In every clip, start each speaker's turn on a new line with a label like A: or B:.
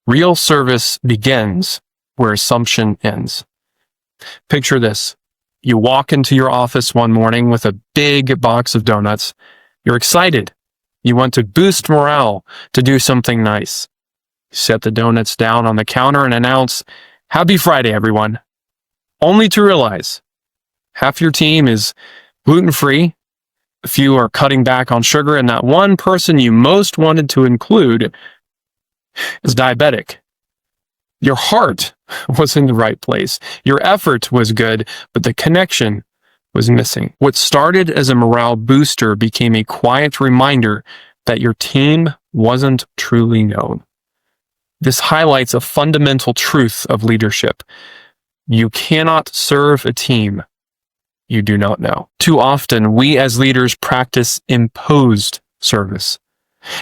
A: Real service begins where assumption ends. Picture this. You walk into your office one morning with a big box of donuts. You're excited. You want to boost morale, to do something nice. You set the donuts down on the counter and announce, "Happy Friday, everyone." Only to realize half your team is gluten-free, a few are cutting back on sugar, and that one person you most wanted to include is diabetic. Your heart was in the right place. Your effort was good, but the connection was missing. What started as a morale booster became a quiet reminder that your team wasn't truly known. This highlights a fundamental truth of leadership. You cannot serve a team you do not know. Too often, we as leaders practice imposed service.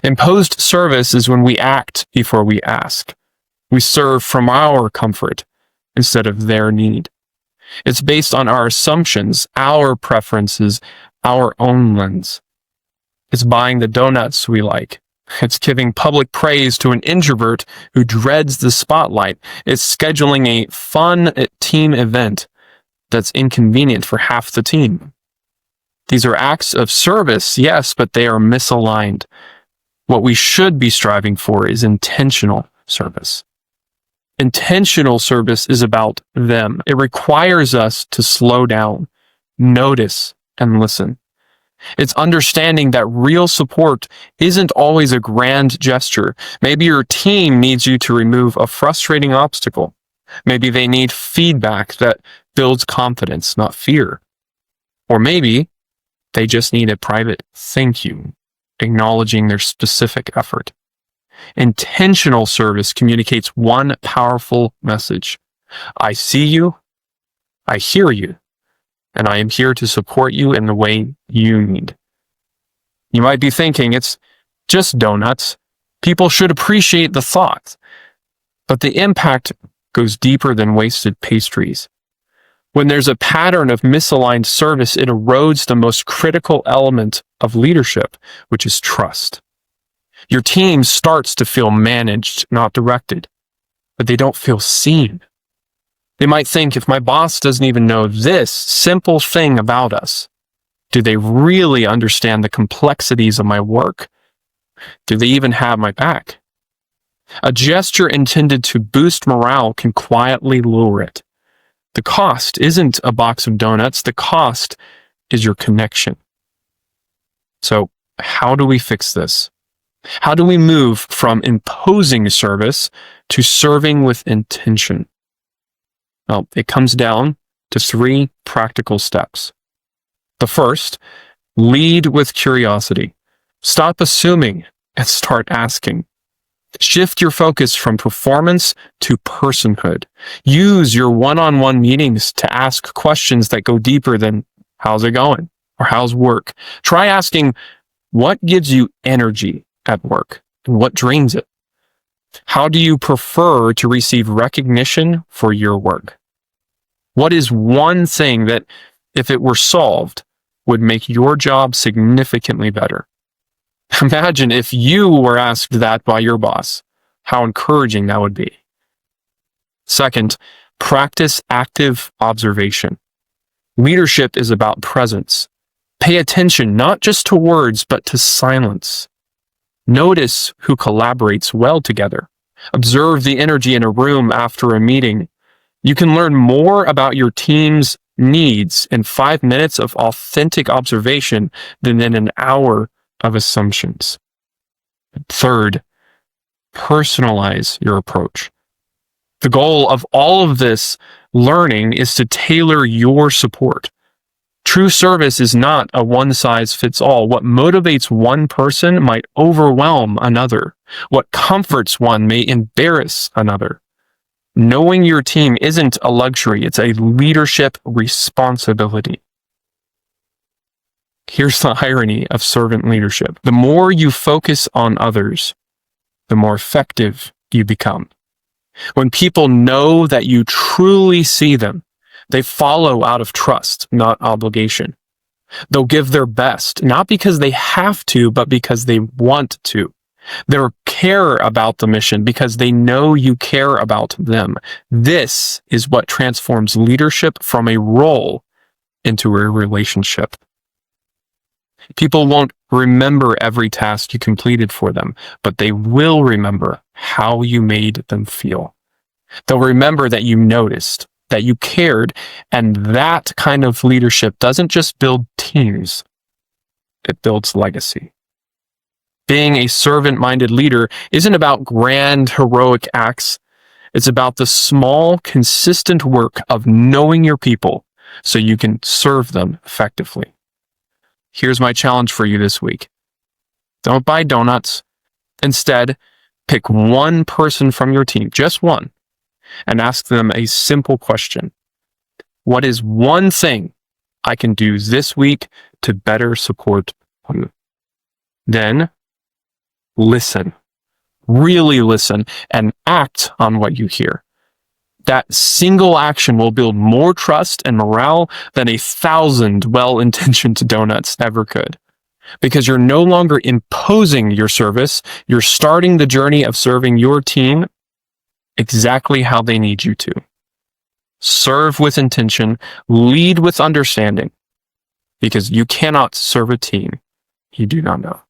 A: Imposed service is when we act before we ask. We serve from our comfort instead of their need. It's based on our assumptions, our preferences, our own lens. It's buying the donuts we like. It's giving public praise to an introvert who dreads the spotlight. It's scheduling a fun team event that's inconvenient for half the team. These are acts of service, yes, but they are misaligned. What we should be striving for is intentional service. Intentional service is about them. It requires us to slow down, notice, and listen. It's understanding that real support isn't always a grand gesture. Maybe your team needs you to remove a frustrating obstacle. Maybe they need feedback that builds confidence, not fear. Or maybe they just need a private thank you, acknowledging their specific effort. Intentional service communicates one powerful message. I see you, I hear you, and I am here to support you in the way you need. You might be thinking, it's just donuts. People should appreciate the thought. But the impact goes deeper than wasted pastries. When there's a pattern of misaligned service, it erodes the most critical element of leadership, which is trust. Your team starts to feel managed, not directed, but they don't feel seen. They might think, if my boss doesn't even know this simple thing about us, do they really understand the complexities of my work? Do they even have my back? A gesture intended to boost morale can quietly lower it. The cost isn't a box of donuts. The cost is your connection. So, how do we fix this? How do we move from imposing service to serving with intention? Well, it comes down to 3 practical steps. The first, lead with curiosity. Stop assuming and start asking. Shift your focus from performance to personhood. Use your one-on-one meetings to ask questions that go deeper than how's it going or how's work. Try asking, what gives you energy at work and what drains it? How do you prefer to receive recognition for your work? What is one thing that, if it were solved, would make your job significantly better? Imagine if you were asked that by your boss. How encouraging that would be. Second, practice active observation. Leadership is about presence. Pay attention not just to words, but to silence. Notice who collaborates well together. Observe the energy in a room after a meeting. You can learn more about your team's needs in 5 minutes of authentic observation than in an hour of assumptions. Third, personalize your approach. The goal of all of this learning is to tailor your support. True service is not a one-size-fits-all. What motivates one person might overwhelm another. What comforts one may embarrass another. Knowing your team isn't a luxury, it's a leadership responsibility. Here's the irony of servant leadership. The more you focus on others, the more effective you become. When people know that you truly see them, they follow out of trust, not obligation. They'll give their best, not because they have to, but because they want to. They care about the mission because they know you care about them. This is what transforms leadership from a role into a relationship. People won't remember every task you completed for them, but they will remember how you made them feel. They'll remember that you noticed, that you cared, and that kind of leadership doesn't just build teams, it builds legacy. Being a servant-minded leader isn't about grand, heroic acts. It's about the small, consistent work of knowing your people so you can serve them effectively. Here's my challenge for you this week. Don't buy donuts. Instead, pick one person from your team, just one, and ask them a simple question. What is one thing I can do this week to better support you? Then, listen. Really listen and act on what you hear. That single action will build more trust and morale than 1,000 well-intentioned donuts ever could. Because you're no longer imposing your service, you're starting the journey of serving your team exactly how they need you to. Serve with intention, lead with understanding, because you cannot serve a team you do not know.